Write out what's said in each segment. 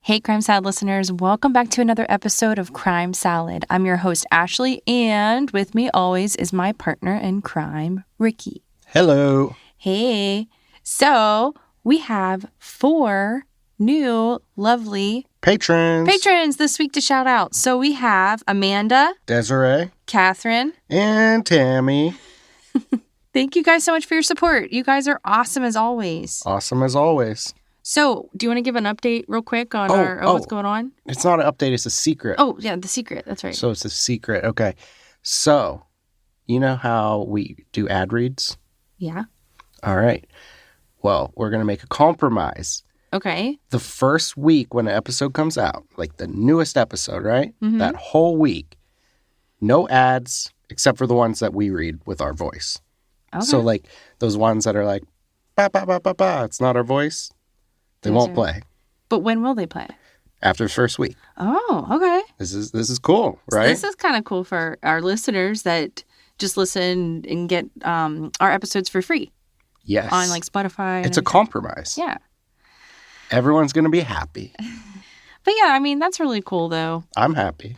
Hey, Crime Salad listeners, welcome back to another episode of Crime Salad. I'm your host, Ashley, and with me always is my partner in crime, Ricky. Hello. Hey. So, we have 4 new lovely patrons this week to shout out. So, we have Amanda, Desiree, Catherine, and Tammy. Thank you guys so much for your support. You guys are awesome as always. Awesome as always. So, do you want to give an update real quick on what's going on? It's not an update, it's a secret. Oh, yeah, the secret. That's right. So it's a secret. Okay. So, you know how we do ad reads? Yeah. All right. Well, we're going to make a compromise. Okay. The first week when an episode comes out, like the newest episode, right? Mm-hmm. That whole week, no ads except for the ones that we read with our voice. Okay. So, like, those ones that are like, ba, ba, ba, ba, ba, it's not our voice. They won't play. But when will they play? After the first week. Oh, okay. This is cool, right? So this is kind of cool for our listeners that just listen and get our episodes for free. Yes. On like Spotify. It's a compromise. Yeah. Everyone's going to be happy. But yeah, I mean, that's really cool though. I'm happy.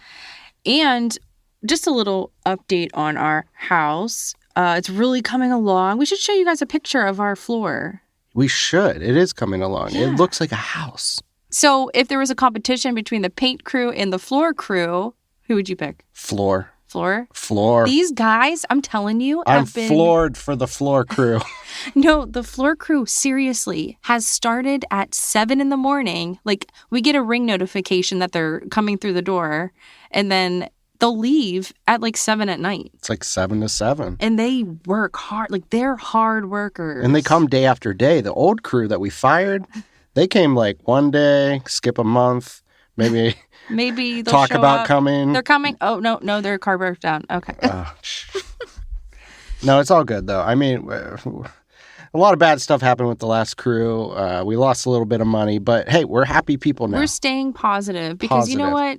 And just a little update on our house. It's really coming along. We should show you guys a picture of our floor. We should. It is coming along. Yeah. It looks like a house. So if there was a competition between the paint crew and the floor crew, who would you pick? Floor. Floor? These guys, I'm telling you, I'm floored for the floor crew. No, the floor crew, seriously, has started at 7 in the morning. Like, we get a ring notification that they're coming through the door, and then they'll leave at like 7 at night. It's like 7 to 7. And they work hard. Like, they're hard workers. And they come day after day. The old crew that we fired, they came like one day, skip a month, maybe they'll talk show about up. coming. They're coming. Oh, no, their car broke down. Okay. No, it's all good, though. I mean, a lot of bad stuff happened with the last crew. We lost a little bit of money, but hey, we're happy people now. We're staying positive because you know what?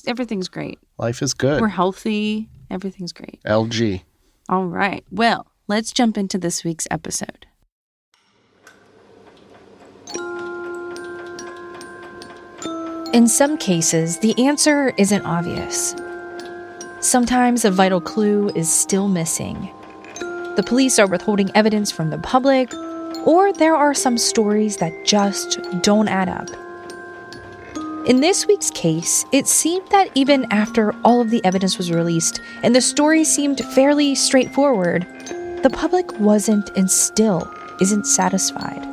Everything's great. Life is good. We're healthy. Everything's great. LG. All right. Well, let's jump into this week's episode. In some cases, the answer isn't obvious. Sometimes a vital clue is still missing. The police are withholding evidence from the public, or there are some stories that just don't add up. In this week's case, it seemed that even after all of the evidence was released and the story seemed fairly straightforward, the public wasn't and still isn't satisfied.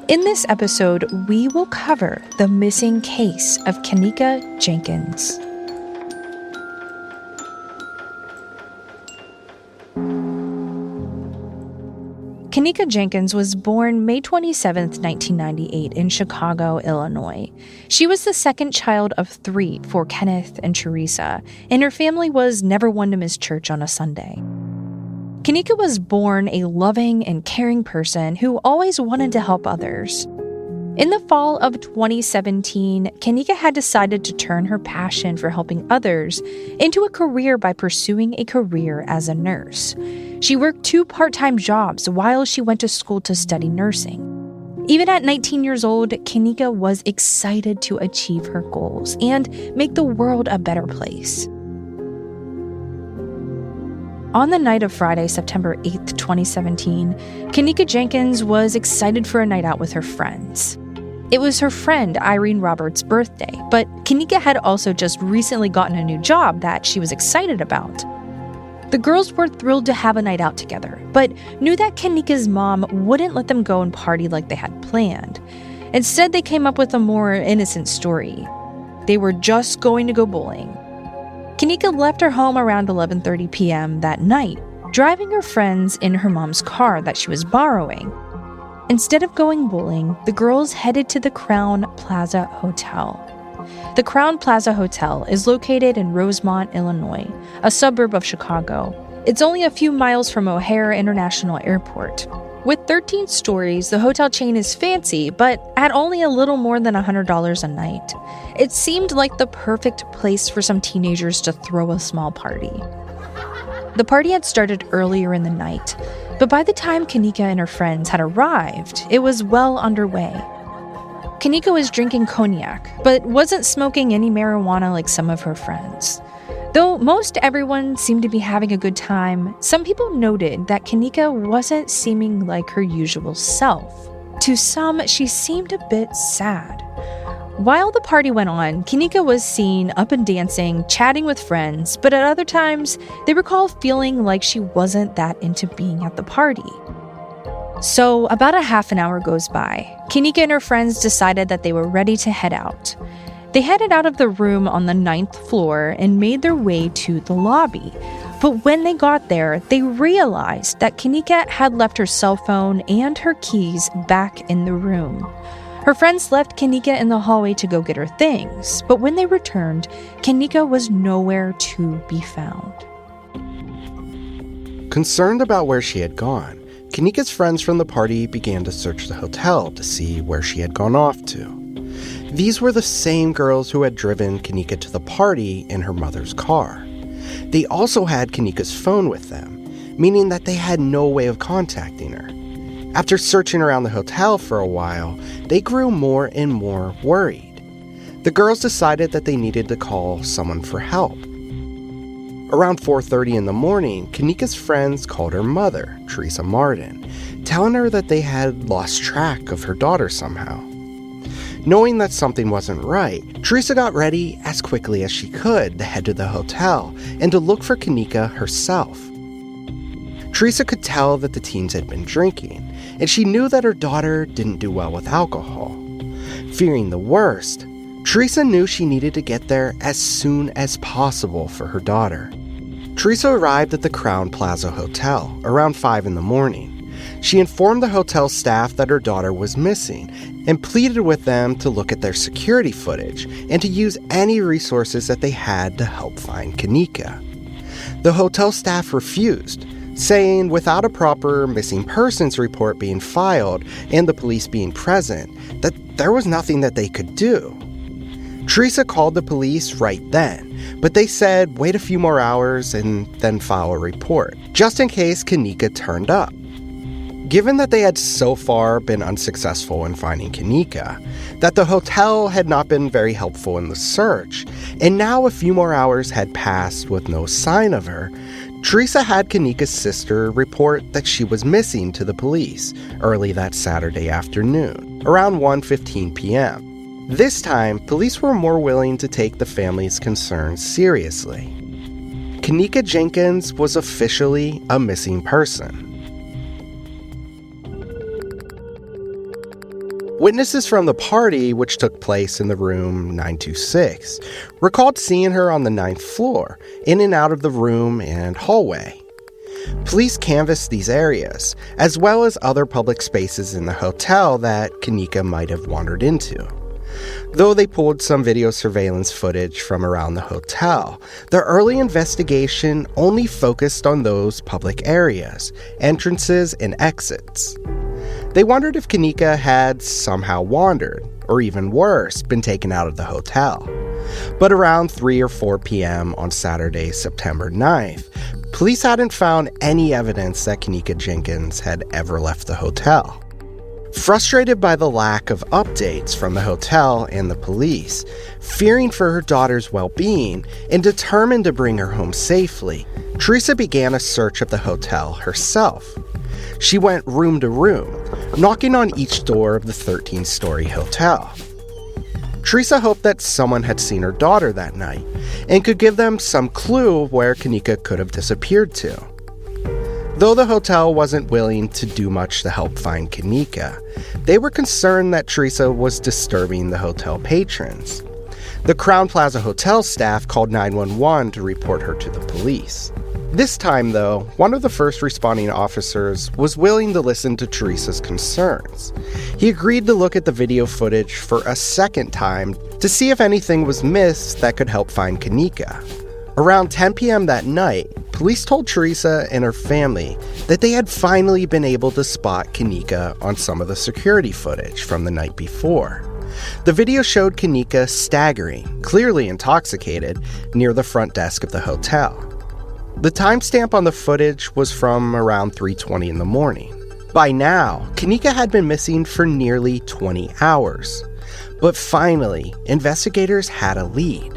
In this episode, we will cover the missing case of Keneeka Jenkins. Keneeka Jenkins was born May 27, 1998 in Chicago, Illinois. She was the second child of 3 for Kenneth and Teresa, and her family was never one to miss church on a Sunday. Keneeka was born a loving and caring person who always wanted to help others. In the fall of 2017, Keneeka had decided to turn her passion for helping others into a career by pursuing a career as a nurse. She worked 2 part-time jobs while she went to school to study nursing. Even at 19 years old, Keneeka was excited to achieve her goals and make the world a better place. On the night of Friday, September 8th, 2017, Keneeka Jenkins was excited for a night out with her friends. It was her friend Irene Roberts' birthday, but Keneeka had also just recently gotten a new job that she was excited about. The girls were thrilled to have a night out together, but knew that Keneeka's mom wouldn't let them go and party like they had planned. Instead, they came up with a more innocent story. They were just going to go bowling. Keneeka left her home around 11:30 p.m. that night, driving her friends in her mom's car that she was borrowing. Instead of going bowling, the girls headed to the Crown Plaza Hotel. The Crown Plaza Hotel is located in Rosemont, Illinois, a suburb of Chicago. It's only a few miles from O'Hare International Airport. With 13 stories, the hotel chain is fancy, but at only a little more than $100 a night. It seemed like the perfect place for some teenagers to throw a small party. The party had started earlier in the night, but by the time Keneeka and her friends had arrived, it was well underway. Keneeka was drinking cognac, but wasn't smoking any marijuana like some of her friends. Though most everyone seemed to be having a good time, some people noted that Keneeka wasn't seeming like her usual self. To some, she seemed a bit sad. While the party went on, Keneeka was seen up and dancing, chatting with friends, but at other times, they recall feeling like she wasn't that into being at the party. So about a half an hour goes by. Keneeka and her friends decided that they were ready to head out. They headed out of the room on the 9th floor and made their way to the lobby. But when they got there, they realized that Keneeka had left her cell phone and her keys back in the room. Her friends left Keneeka in the hallway to go get her things, but when they returned, Keneeka was nowhere to be found. Concerned about where she had gone, Keneeka's friends from the party began to search the hotel to see where she had gone off to. These were the same girls who had driven Keneeka to the party in her mother's car. They also had Keneeka's phone with them, meaning that they had no way of contacting her. After searching around the hotel for a while, they grew more and more worried. The girls decided that they needed to call someone for help. Around 4:30 in the morning, Keneeka's friends called her mother, Teresa Martin, telling her that they had lost track of her daughter somehow. Knowing that something wasn't right, Teresa got ready as quickly as she could to head to the hotel and to look for Keneeka herself. Teresa could tell that the teens had been drinking, and she knew that her daughter didn't do well with alcohol. Fearing the worst, Teresa knew she needed to get there as soon as possible for her daughter. Teresa arrived at the Crowne Plaza Hotel around 5 in the morning. She informed the hotel staff that her daughter was missing and pleaded with them to look at their security footage and to use any resources that they had to help find Keneeka. The hotel staff refused, saying without a proper missing persons report being filed and the police being present, that there was nothing that they could do. Teresa called the police right then, but they said wait a few more hours and then file a report, just in case Keneeka turned up. Given that they had so far been unsuccessful in finding Keneeka, that the hotel had not been very helpful in the search, and now a few more hours had passed with no sign of her, Teresa had Keneeka's sister report that she was missing to the police early that Saturday afternoon, around 1:15 p.m. This time, police were more willing to take the family's concerns seriously. Keneeka Jenkins was officially a missing person. Witnesses from the party, which took place in the room 926, recalled seeing her on the 9th floor, in and out of the room and hallway. Police canvassed these areas, as well as other public spaces in the hotel that Keneeka might have wandered into. Though they pulled some video surveillance footage from around the hotel, the early investigation only focused on those public areas, entrances and exits. They wondered if Keneeka had somehow wandered, or even worse, been taken out of the hotel. But around 3 or 4 p.m. on Saturday, September 9th, police hadn't found any evidence that Keneeka Jenkins had ever left the hotel. Frustrated by the lack of updates from the hotel and the police, fearing for her daughter's well-being, and determined to bring her home safely, Teresa began a search of the hotel herself. She went room to room, knocking on each door of the 13-story hotel. Teresa hoped that someone had seen her daughter that night and could give them some clue of where Keneeka could have disappeared to. Though the hotel wasn't willing to do much to help find Keneeka, they were concerned that Teresa was disturbing the hotel patrons. The Crowne Plaza Hotel staff called 911 to report her to the police. This time, though, one of the first responding officers was willing to listen to Teresa's concerns. He agreed to look at the video footage for a second time to see if anything was missed that could help find Keneeka. Around 10 p.m. that night, police told Teresa and her family that they had finally been able to spot Keneeka on some of the security footage from the night before. The video showed Keneeka staggering, clearly intoxicated, near the front desk of the hotel. The timestamp on the footage was from around 3:20 in the morning. By now, Keneeka had been missing for nearly 20 hours. But finally, investigators had a lead.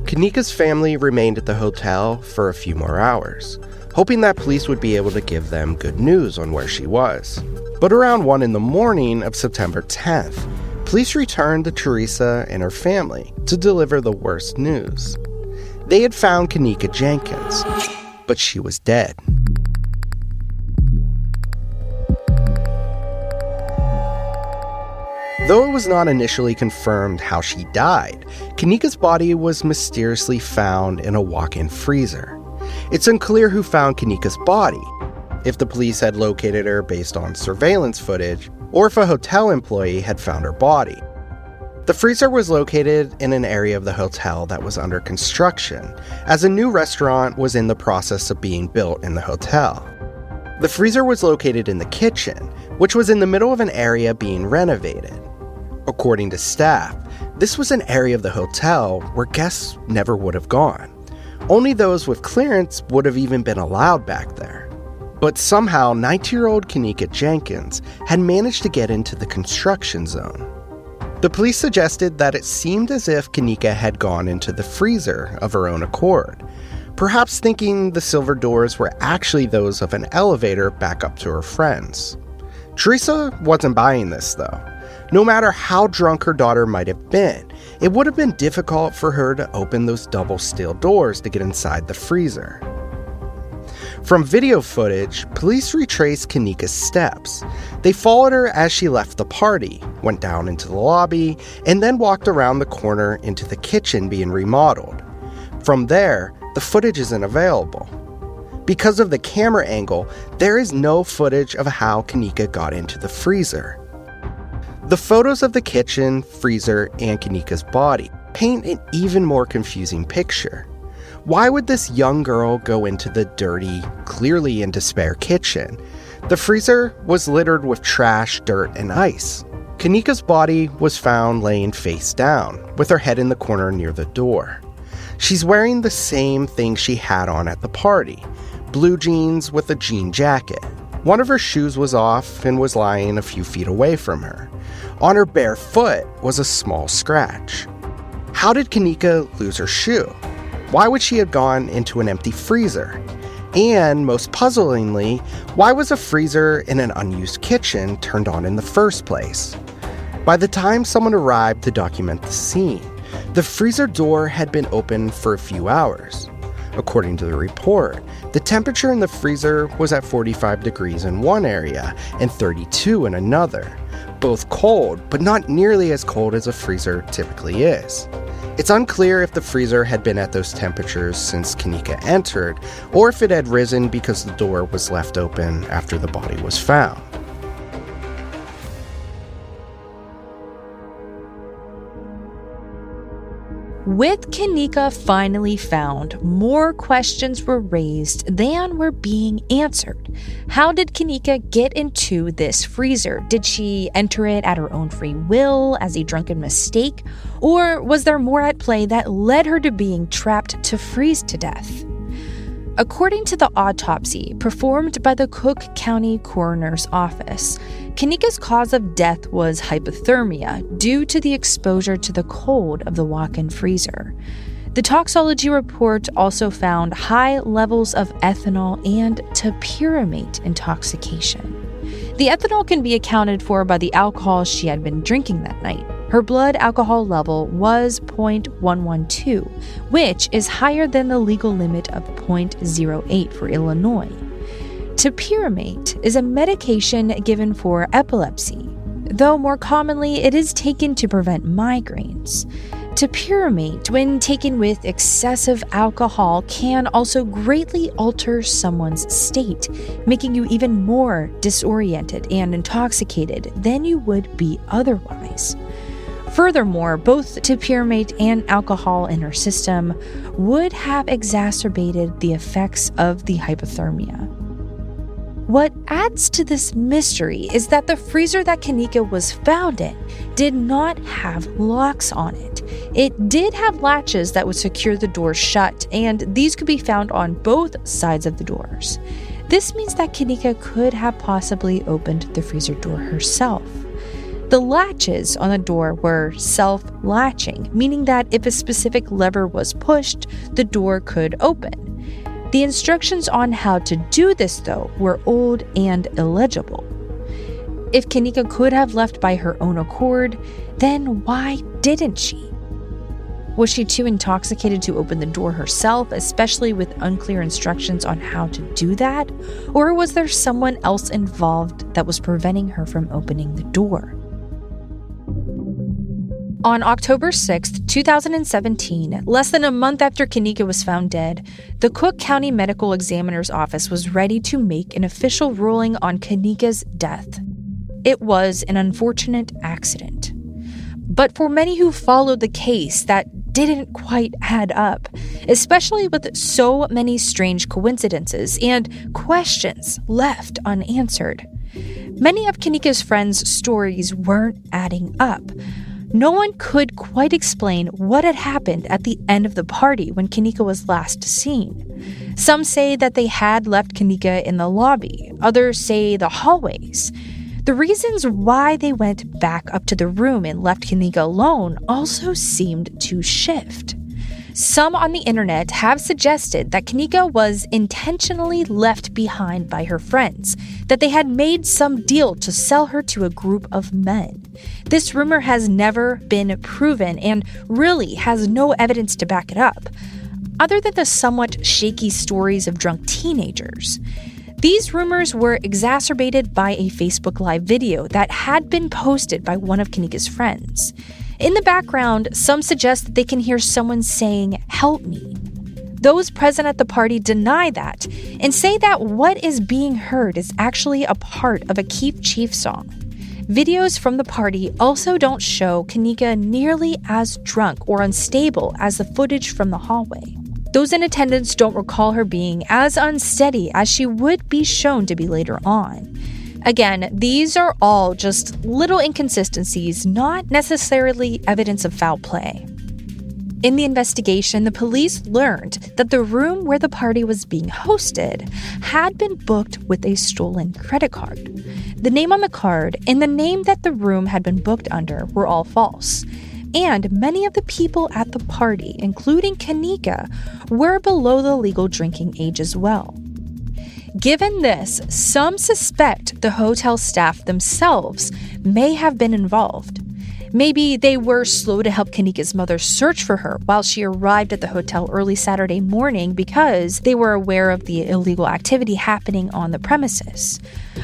Keneka's family remained at the hotel for a few more hours, hoping that police would be able to give them good news on where she was. But around 1 a.m. of September 10th, police returned to Teresa and her family to deliver the worst news. They had found Keneeka Jenkins, but she was dead. Though it was not initially confirmed how she died, Keneka's body was mysteriously found in a walk-in freezer. It's unclear who found Keneka's body, if the police had located her based on surveillance footage, or if a hotel employee had found her body. The freezer was located in an area of the hotel that was under construction, as a new restaurant was in the process of being built in the hotel. The freezer was located in the kitchen, which was in the middle of an area being renovated. According to staff, this was an area of the hotel where guests never would have gone. Only those with clearance would have even been allowed back there. But somehow, 19-year-old Keneeka Jenkins had managed to get into the construction zone. The police suggested that it seemed as if Keneeka had gone into the freezer of her own accord, perhaps thinking the silver doors were actually those of an elevator back up to her friends. Teresa wasn't buying this, though. No matter how drunk her daughter might have been, it would have been difficult for her to open those double steel doors to get inside the freezer. From video footage, police retraced Keneeka's steps. They followed her as she left the party, went down into the lobby, and then walked around the corner into the kitchen being remodeled. From there, the footage isn't available. Because of the camera angle, there is no footage of how Keneeka got into the freezer. The photos of the kitchen, freezer, and Keneeka's body paint an even more confusing picture. Why would this young girl go into the dirty, clearly in despair kitchen? The freezer was littered with trash, dirt, and ice. Keneeka's body was found laying face down, with her head in the corner near the door. She's wearing the same thing she had on at the party, blue jeans with a jean jacket. One of her shoes was off and was lying a few feet away from her. On her bare foot was a small scratch. How did Keneeka lose her shoe? Why would she have gone into an empty freezer? And, most puzzlingly, why was a freezer in an unused kitchen turned on in the first place? By the time someone arrived to document the scene, the freezer door had been open for a few hours. According to the report, the temperature in the freezer was at 45 degrees in one area and 32 in another. Both cold, but not nearly as cold as a freezer typically is. It's unclear if the freezer had been at those temperatures since Keneeka entered, or if it had risen because the door was left open after the body was found. With Keneeka finally found, more questions were raised than were being answered. How did Keneeka get into this freezer? Did she enter it at her own free will as a drunken mistake? Or was there more at play that led her to being trapped to freeze to death? According to the autopsy performed by the Cook County Coroner's Office, Keneeka's cause of death was hypothermia due to the exposure to the cold of the walk-in freezer. The toxicology report also found high levels of ethanol and topiramate intoxication. The ethanol can be accounted for by the alcohol she had been drinking that night. Her blood alcohol level was 0.112, which is higher than the legal limit of 0.08 for Illinois. Topiramate is a medication given for epilepsy, though more commonly it is taken to prevent migraines. Topiramate, when taken with excessive alcohol, can also greatly alter someone's state, making you even more disoriented and intoxicated than you would be otherwise. Furthermore, both topiramate and alcohol in her system would have exacerbated the effects of the hypothermia. What adds to this mystery is that the freezer that Keneeka was found in did not have locks on it. It did have latches that would secure the doors shut, and these could be found on both sides of the doors. This means that Keneeka could have possibly opened the freezer door herself. The latches on the door were self-latching, meaning that if a specific lever was pushed, the door could open. The instructions on how to do this, though, were old and illegible. If Kenneka could have left by her own accord, then why didn't she? Was she too intoxicated to open the door herself, especially with unclear instructions on how to do that? Or was there someone else involved that was preventing her from opening the door? On October 6, 2017, less than a month after Kenneka was found dead, the Cook County Medical Examiner's Office was ready to make an official ruling on Kenneka's death. It was an unfortunate accident. But for many who followed the case, that didn't quite add up, especially with so many strange coincidences and questions left unanswered. Many of Kenneka's friends' stories weren't adding up. No one could quite explain what had happened at the end of the party when Kenneka was last seen. Some say that they had left Kenneka in the lobby, others say the hallways. The reasons why they went back up to the room and left Kenneka alone also seemed to shift. Some on the internet have suggested that Kenneka was intentionally left behind by her friends, that they had made some deal to sell her to a group of men. This rumor has never been proven and really has no evidence to back it up, other than the somewhat shaky stories of drunk teenagers. These rumors were exacerbated by a Facebook Live video that had been posted by one of Kenneka's friends. In the background, some suggest that they can hear someone saying, "Help me." Those present at the party deny that and say that what is being heard is actually a part of a Keep Chief song. Videos from the party also don't show Kenneka nearly as drunk or unstable as the footage from the hallway. Those in attendance don't recall her being as unsteady as she would be shown to be later on. Again, these are all just little inconsistencies, not necessarily evidence of foul play. In the investigation, the police learned that the room where the party was being hosted had been booked with a stolen credit card. The name on the card and the name that the room had been booked under were all false. And many of the people at the party, including Kenneka, were below the legal drinking age as well. Given this, some suspect the hotel staff themselves may have been involved. Maybe they were slow to help Kenneka's mother search for her while she arrived at the hotel early Saturday morning because they were aware of the illegal activity happening on the premises.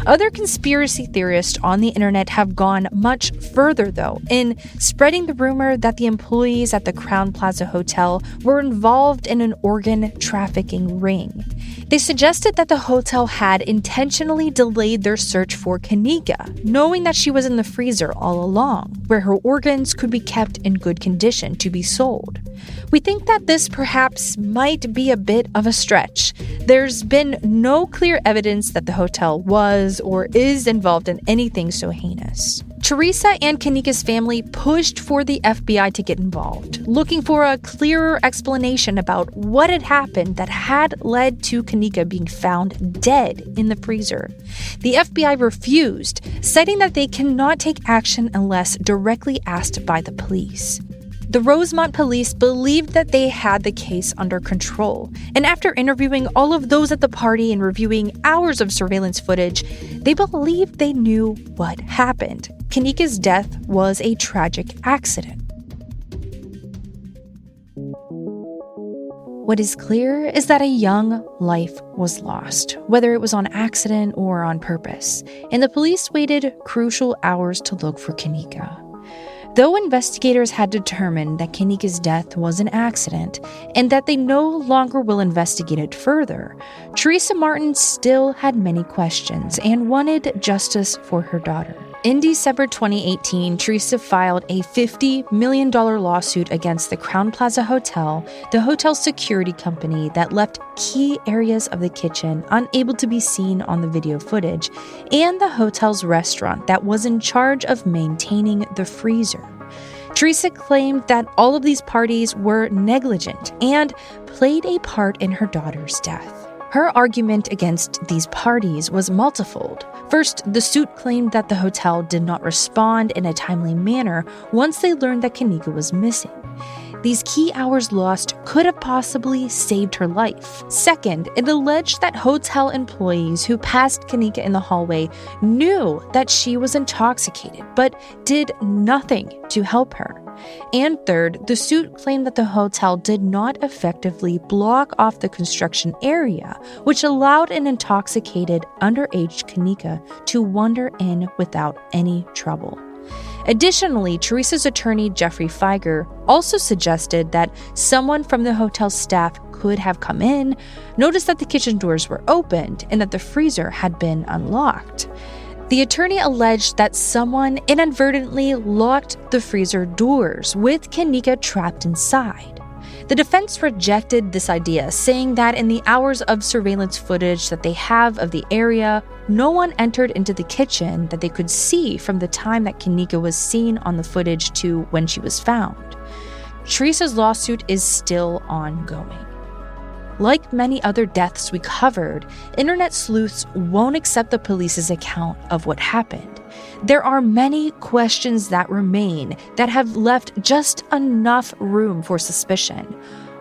Other conspiracy theorists on the internet have gone much further, though, in spreading the rumor that the employees at the Crowne Plaza Hotel were involved in an organ trafficking ring. They suggested that the hotel had intentionally delayed their search for Kenneka, knowing that she was in the freezer all along, where her organs could be kept in good condition to be sold. We think that this perhaps might be a bit of a stretch. There's been no clear evidence that the hotel was or is involved in anything so heinous. Teresa and Kenneka's family pushed for the FBI to get involved, looking for a clearer explanation about what had happened that had led to Kenneka being found dead in the freezer. The FBI refused, citing that they cannot take action unless directly asked by the police. The Rosemont police believed that they had the case under control, and after interviewing all of those at the party and reviewing hours of surveillance footage, they believed they knew what happened. Kenneka's death was a tragic accident. What is clear is that a young life was lost, whether it was on accident or on purpose, and the police waited crucial hours to look for Kenneka. Though investigators had determined that Kenneka's death was an accident and that they no longer will investigate it further, Teresa Martin still had many questions and wanted justice for her daughter. In December 2018, Teresa filed a $50 million lawsuit against the Crowne Plaza Hotel, the hotel's security company that left key areas of the kitchen unable to be seen on the video footage, and the hotel's restaurant that was in charge of maintaining the freezer. Teresa claimed that all of these parties were negligent and played a part in her daughter's death. Her argument against these parties was multifold. First, the suit claimed that the hotel did not respond in a timely manner once they learned that Kenneka was missing. These key hours lost could have possibly saved her life. Second, it alleged that hotel employees who passed Kenneka in the hallway knew that she was intoxicated, but did nothing to help her. And third, the suit claimed that the hotel did not effectively block off the construction area, which allowed an intoxicated, underage Kenneka to wander in without any trouble. Additionally, Teresa's attorney, Jeffrey Feiger, also suggested that someone from the hotel staff could have come in, noticed that the kitchen doors were opened, and that the freezer had been unlocked. The attorney alleged that someone inadvertently locked the freezer doors, with Kenneka trapped inside. The defense rejected this idea, saying that in the hours of surveillance footage that they have of the area, no one entered into the kitchen that they could see from the time that Kenneka was seen on the footage to when she was found. Teresa's lawsuit is still ongoing. Like many other deaths we covered, internet sleuths won't accept the police's account of what happened. There are many questions that remain that have left just enough room for suspicion.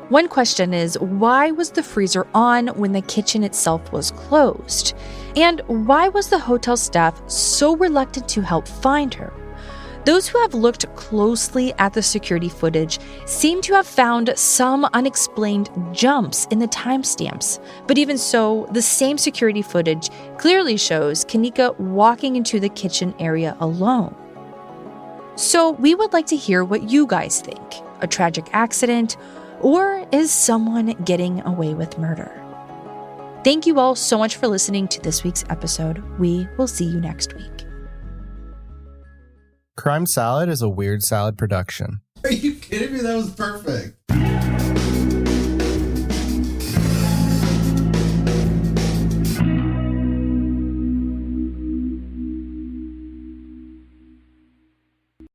One question is, why was the freezer on when the kitchen itself was closed? And why was the hotel staff so reluctant to help find her? Those who have looked closely at the security footage seem to have found some unexplained jumps in the timestamps. But even so, the same security footage clearly shows Kenneka walking into the kitchen area alone. So we would like to hear what you guys think. A tragic accident, or is someone getting away with murder? Thank you all so much for listening to this week's episode. We will see you next week. Crime Salad is a Weird Salad production. Are you kidding me? That was perfect.